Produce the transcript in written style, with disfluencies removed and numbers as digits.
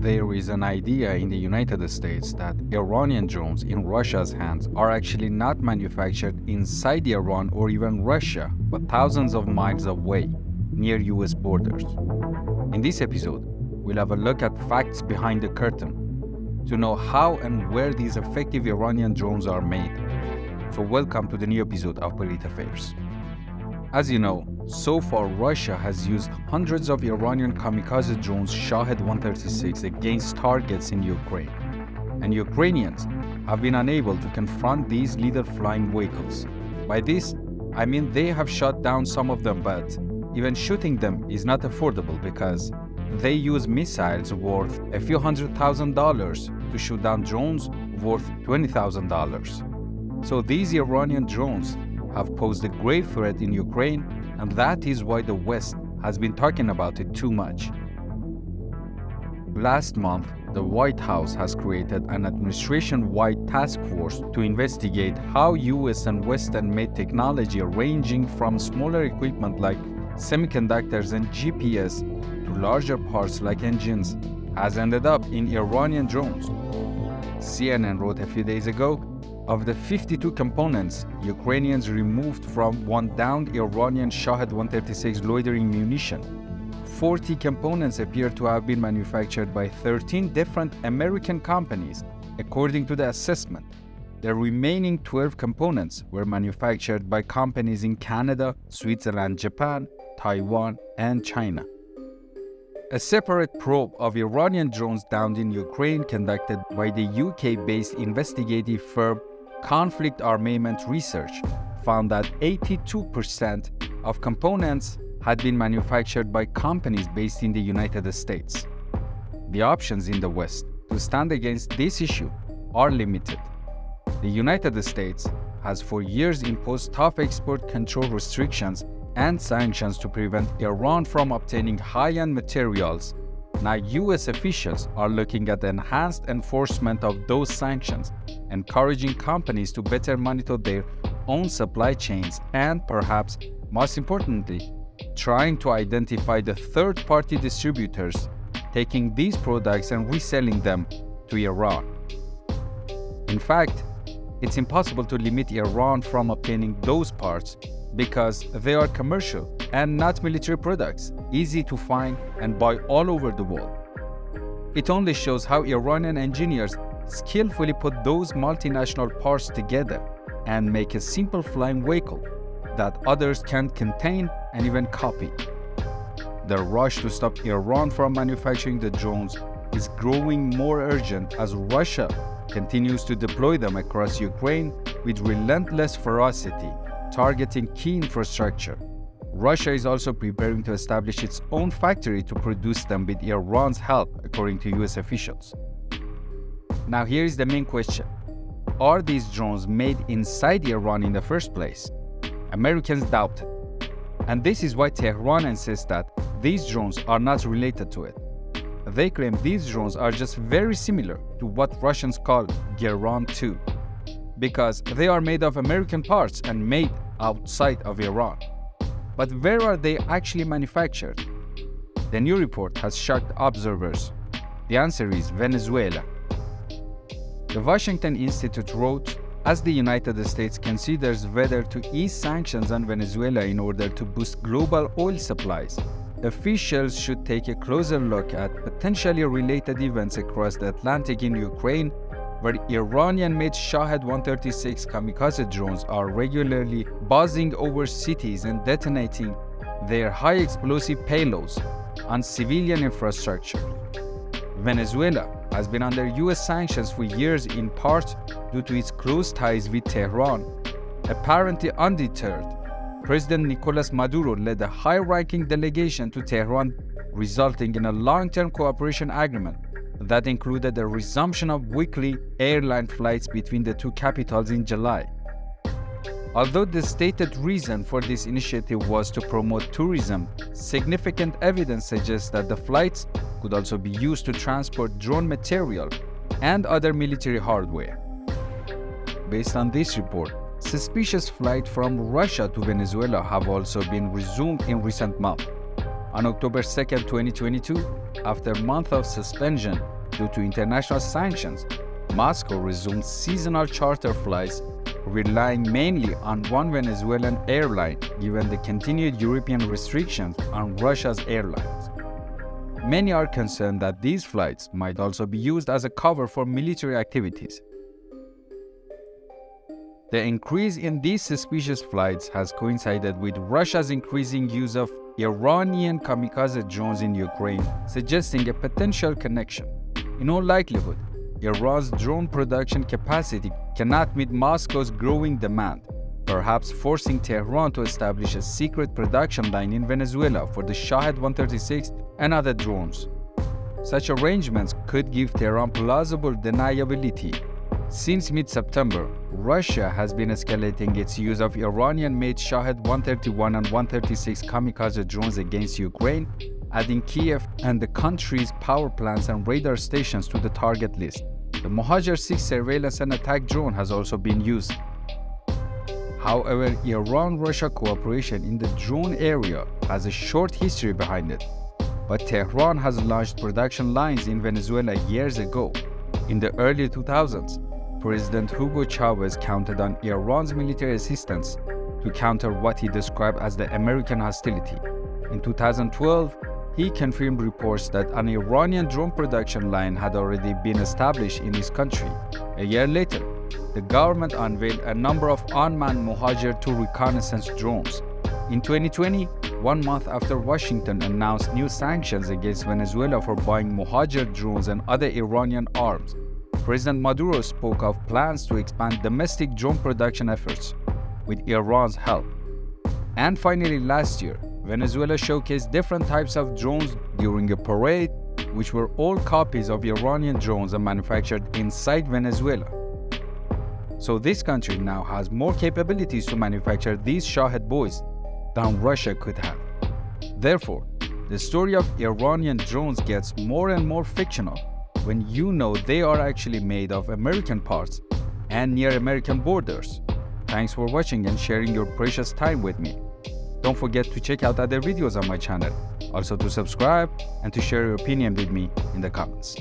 there is an idea in the United States that Iranian drones in Russia's hands are actually not manufactured inside Iran or even Russia, but thousands of miles away, near US borders. In this episode, we'll have a look at facts behind the curtain to know how and where these effective Iranian drones are made. So welcome to the new episode of Polit Affairs. As you know, so far Russia has used hundreds of Iranian kamikaze drones Shahed 136 against targets in Ukraine, and Ukrainians have been unable to confront these lethal flying vehicles. By this, I mean they have shot down some of them, but even shooting them is not affordable because they use missiles worth a few $100,000 to shoot down drones worth $20,000. So these Iranian drones have posed a grave threat in Ukraine, and that is why the West has been talking about it too much. Last month, the White House has created an administration-wide task force to investigate how US and Western-made technology ranging from smaller equipment like semiconductors and GPS to larger parts like engines has ended up in Iranian drones. CNN wrote a few days ago, of the 52 components Ukrainians removed from one downed Iranian Shahed 136 loitering munition, 40 components appear to have been manufactured by 13 different American companies, according to the assessment. The remaining 12 components were manufactured by companies in Canada, Switzerland, Japan, Taiwan, and China. A separate probe of Iranian drones downed in Ukraine conducted by the UK-based investigative firm Conflict Armament Research found that 82% of components had been manufactured by companies based in the United States. The options in the West to stand against this issue are limited. The United States has for years imposed tough export control restrictions and sanctions to prevent Iran from obtaining high-end materials. Now, US officials are looking at enhanced enforcement of those sanctions, encouraging companies to better monitor their own supply chains and, perhaps most importantly, trying to identify the third-party distributors taking these products and reselling them to Iran. In fact, it's impossible to limit Iran from obtaining those parts because they are commercial and not military products, easy to find and buy all over the world. It only shows how Iranian engineers skillfully put those multinational parts together and make a simple flying vehicle that others can't contain and even copy. The rush to stop Iran from manufacturing the drones is growing more urgent as Russia continues to deploy them across Ukraine with relentless ferocity, targeting key infrastructure. Russia is also preparing to establish its own factory to produce them with Iran's help, according to US officials. Now here is the main question. Are these drones made inside Iran in the first place? Americans doubt it. And this is why Tehran insists that these drones are not related to it. They claim these drones are just very similar to what Russians call Geran 2, because they are made of American parts and made outside of Iran. But where are they actually manufactured? The new report has shocked observers. The answer is Venezuela. The Washington Institute wrote, as the United States considers whether to ease sanctions on Venezuela in order to boost global oil supplies, officials should take a closer look at potentially related events across the Atlantic in Ukraine, where Iranian-made Shahed 136 kamikaze drones are regularly buzzing over cities and detonating their high-explosive payloads on civilian infrastructure. Venezuela has been under US sanctions for years in part due to its close ties with Tehran. Apparently undeterred, President Nicolas Maduro led a high-ranking delegation to Tehran, resulting in a long-term cooperation agreement that included the resumption of weekly airline flights between the two capitals in July. Although the stated reason for this initiative was to promote tourism, significant evidence suggests that the flights could also be used to transport drone material and other military hardware. Based on this report, suspicious flights from Russia to Venezuela have also been resumed in recent months. On October 2, 2022, after a month of suspension due to international sanctions, Moscow resumed seasonal charter flights, relying mainly on one Venezuelan airline given the continued European restrictions on Russia's airlines. Many are concerned that these flights might also be used as a cover for military activities. The increase in these suspicious flights has coincided with Russia's increasing use of Iranian kamikaze drones in Ukraine, suggesting a potential connection. In all likelihood, Iran's drone production capacity cannot meet Moscow's growing demand, perhaps forcing Tehran to establish a secret production line in Venezuela for the Shahed 136 and other drones. Such arrangements could give Tehran plausible deniability. Since mid-September, Russia has been escalating its use of Iranian-made Shahed 131 and 136 kamikaze drones against Ukraine, adding Kiev and the country's power plants and radar stations to the target list. The Mohajer 6 surveillance and attack drone has also been used. However, Iran-Russia cooperation in the drone area has a short history behind it, but Tehran has launched production lines in Venezuela years ago. In the early 2000s, President Hugo Chavez counted on Iran's military assistance to counter what he described as the American hostility. In 2012, he confirmed reports that an Iranian drone production line had already been established in his country. A year later, the government unveiled a number of unmanned Mohajer 2 reconnaissance drones. In 2020, 1 month after Washington announced new sanctions against Venezuela for buying Mohajer drones and other Iranian arms, President Maduro spoke of plans to expand domestic drone production efforts with Iran's help. And finally, last year, Venezuela showcased different types of drones during a parade, which were all copies of Iranian drones and manufactured inside Venezuela. So this country now has more capabilities to manufacture these Shahed boys than Russia could have. Therefore, the story of Iranian drones gets more and more fictional when you know they are actually made of American parts and near American borders. Thanks for watching and sharing your precious time with me. Don't forget to check out other videos on my channel, also to subscribe and to share your opinion with me in the comments.